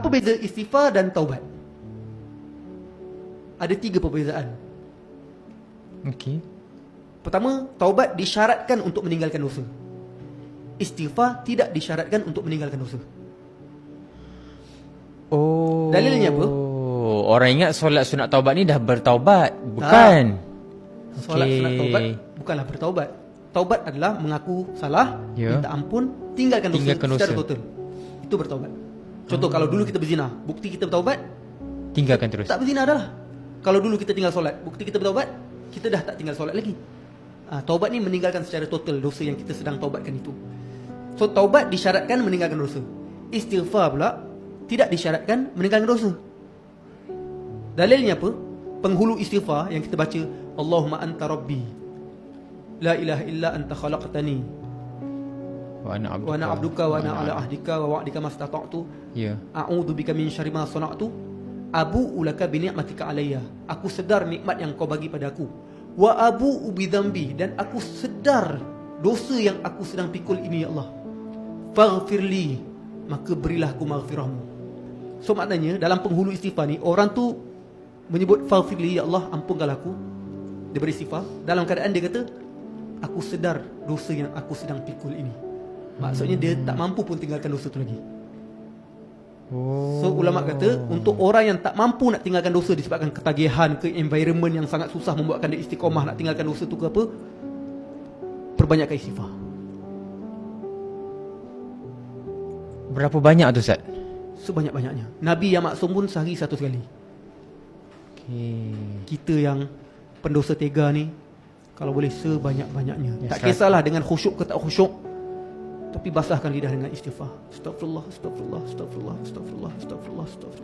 Apa beza istighfar dan taubat? Ada 3 perbezaan. Okey. Pertama, taubat disyaratkan untuk meninggalkan dosa. Istighfar tidak disyaratkan untuk meninggalkan dosa. Oh. Dalilnya apa? Orang ingat solat sunat taubat ni dah bertaubat. Bukan. Solat sunat taubat bukanlah bertaubat. Taubat adalah mengaku salah, minta ampun, tinggalkan dosa secara total. Itu bertaubat. Contoh, kalau dulu kita berzina, bukti kita bertaubat, tinggalkan terus. tak berzina dah lah. Kalau dulu kita tinggal solat, bukti kita bertaubat, kita dah tak tinggal solat lagi. Taubat ni meninggalkan secara total dosa yang kita sedang taubatkan itu. So taubat disyaratkan meninggalkan dosa. Istighfar pula tidak disyaratkan meninggalkan dosa. Dalilnya apa? Penghulu istighfar yang kita baca, Allahumma anta rabbi la ilaha illa anta khalaqtani wa ana abduka wa ana ala ahdika wa wa'dika mastata'tu a'udzu bika min syarri ma sana'tu abu'u laka bi ni'matika alayya. Aku sedar nikmat yang kau bagi padaku. Wa abu'u bi dhanbi, dan aku sedar dosa yang aku sedang pikul ini, ya Allah. Faghfirli, maka berilah aku maghfirahmu. So maknanya dalam penghulu istighfar ni, orang tu menyebut faghfirli, ya Allah ampunkanlah aku. Dia beristighfar dalam keadaan dia kata, aku sedar dosa yang aku sedang pikul ini. Maksudnya dia tak mampu pun tinggalkan dosa tu lagi. So ulama kata, untuk orang yang tak mampu nak tinggalkan dosa disebabkan ketagihan ke environment yang sangat susah membuatkan dia istiqomah nak tinggalkan dosa tu ke apa, perbanyakkan istighfar. Berapa banyak tu Ustaz? Sebanyak-banyaknya. Nabi yang maksum pun sehari 1 kali. Kita yang pendosa tega ni, kalau boleh sebanyak-banyaknya. Tak kisahlah dengan khusyuk ke tak khusyuk, tapi basahkan lidah dengan istighfar. Astagfirullah, astagfirullah, astagfirullah, astagfirullah, astagfirullah, astagfirullah.